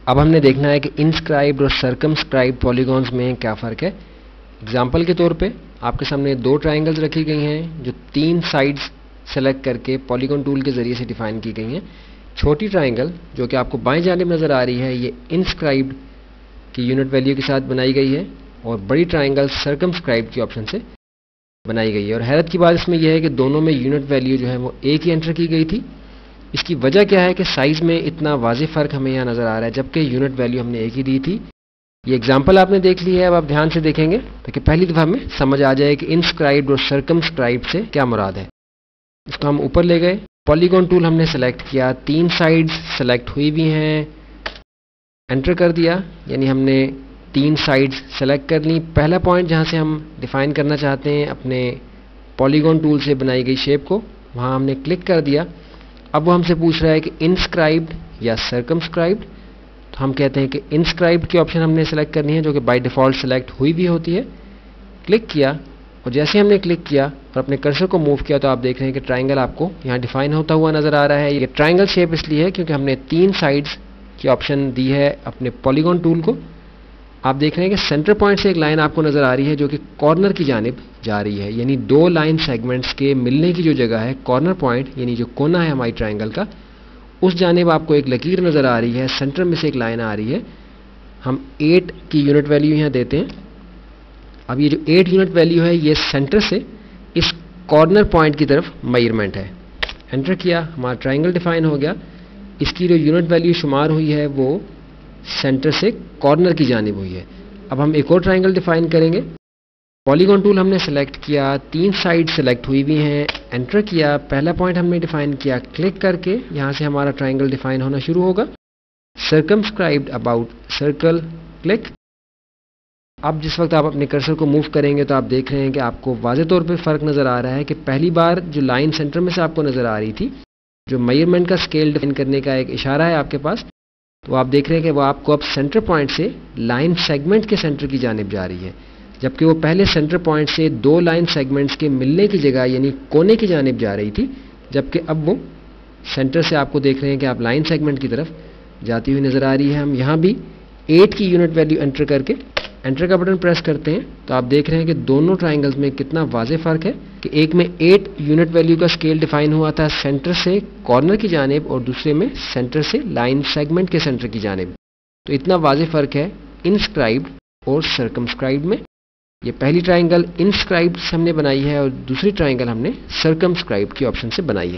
अब हमने देखना है कि इंस्क्राइब्ड और सर्कमस्क्राइब्ड पॉलीगॉन्स में क्या फ़र्क है। एग्जाम्पल के तौर पे आपके सामने दो ट्राइंगल्स रखी गई हैं जो तीन साइड्स सेलेक्ट करके पॉलीगॉन टूल के ज़रिए से डिफाइन की गई हैं। छोटी ट्राइंगल जो कि आपको बाएं जानिब नज़र आ रही है ये इंस्क्राइब्ड की यूनिट वैल्यू के साथ बनाई गई है और बड़ी ट्राइंगल सर्कमस्क्राइब्ड के ऑप्शन से बनाई गई है। और हैरत की बात इसमें यह है कि दोनों में यूनिट वैल्यू जो है वो एक ही एंटर की गई थी। इसकी वजह क्या है कि साइज़ में इतना वाज़ेह फ़र्क हमें यहाँ नज़र आ रहा है जबकि यूनिट वैल्यू हमने एक ही दी थी। ये एग्जाम्पल आपने देख ली है, अब आप ध्यान से देखेंगे ताकि पहली दफ़ा हमें समझ आ जाए कि इंस्क्राइब्ड और सर्कमस्क्राइब्ड से क्या मुराद है। इसको हम ऊपर ले गए, पॉलीगॉन टूल हमने सेलेक्ट किया, तीन साइड्स सेलेक्ट हुई भी हैं, एंटर कर दिया, यानी हमने तीन साइड्स सेलेक्ट कर ली। पहला पॉइंट जहाँ से हम डिफ़ाइन करना चाहते हैं अपने पॉलीगॉन टूल से बनाई गई शेप को, वहाँ हमने क्लिक कर दिया। अब वो हमसे पूछ रहा है कि इंस्क्राइब्ड या सर्कमस्क्राइब्ड, तो हम कहते हैं कि इंस्क्राइब्ड की ऑप्शन हमने सेलेक्ट करनी है जो कि बाय डिफ़ॉल्ट सेलेक्ट हुई भी होती है। क्लिक किया और जैसे हमने क्लिक किया और अपने कर्सर को मूव किया तो आप देख रहे हैं कि ट्राइंगल आपको यहाँ डिफाइन होता हुआ नज़र आ रहा है। ये ट्राइंगल शेप इसलिए है क्योंकि हमने तीन साइड्स की ऑप्शन दी है अपने पॉलीगॉन टूल को। आप देख रहे हैं कि सेंटर पॉइंट से एक लाइन आपको नज़र आ रही है जो कि कॉर्नर की जानिब जा रही है, यानी दो लाइन सेगमेंट्स के मिलने की जो जगह है कॉर्नर पॉइंट यानी जो कोना है हमारी ट्राइंगल का, उस जानिब आपको एक लकीर नज़र आ रही है, सेंटर में से एक लाइन आ रही है। हम 8 की यूनिट वैल्यू यहाँ देते हैं। अब ये जो 8 यूनिट वैल्यू है ये सेंटर से इस कॉर्नर पॉइंट की तरफ मेजरमेंट है। एंटर किया, हमारा ट्राइंगल डिफाइन हो गया। इसकी जो यूनिट वैल्यू शुमार हुई है वो सेंटर से कॉर्नर की जानिब हुई है। अब हम एक और ट्राइंगल डिफाइन करेंगे। पॉलीगॉन टूल हमने सेलेक्ट किया, तीन साइड सेलेक्ट हुई भी हैं, एंटर किया, पहला पॉइंट हमने डिफाइन किया, क्लिक करके यहाँ से हमारा ट्राइंगल डिफाइन होना शुरू होगा। Circumscribed about circle, click. अब जिस वक्त आप अपने कर्सर को मूव करेंगे तो आप देख रहे हैं कि आपको वाज़े तौर पे फ़र्क नज़र आ रहा है कि पहली बार जो लाइन सेंटर में से आपको नज़र आ रही थी, जो मेजरमेंट का स्केल डिफाइन करने का एक इशारा है आपके पास, तो आप देख रहे हैं कि वो आपको अब सेंटर पॉइंट से लाइन सेगमेंट के सेंटर की जानिब जा रही है, जबकि वो पहले सेंटर पॉइंट से दो लाइन सेगमेंट्स के मिलने की जगह यानी कोने की जानिब जा रही थी, जबकि अब वो सेंटर से आपको देख रहे हैं कि आप लाइन सेगमेंट की तरफ जाती हुई नज़र आ रही है। हम यहाँ भी 8 की यूनिट वैल्यू एंटर करके एंटर का बटन प्रेस करते हैं तो आप देख रहे हैं कि दोनों ट्राइंगल्स में कितना वाज़ेह फ़र्क है कि एक में 8 यूनिट वैल्यू का स्केल डिफाइन हुआ था सेंटर से कॉर्नर की जानिब और दूसरे में सेंटर से लाइन सेगमेंट के सेंटर की जानिब। तो इतना वाज़ेह फ़र्क है इंस्क्राइब्ड और सर्कमस्क्राइब्ड में। ये पहली ट्राइंगल इंस्क्राइब्ड से हमने बनाई है और दूसरी ट्राइंगल हमने सर्कमस्क्राइब्ड की ऑप्शन से बनाई है।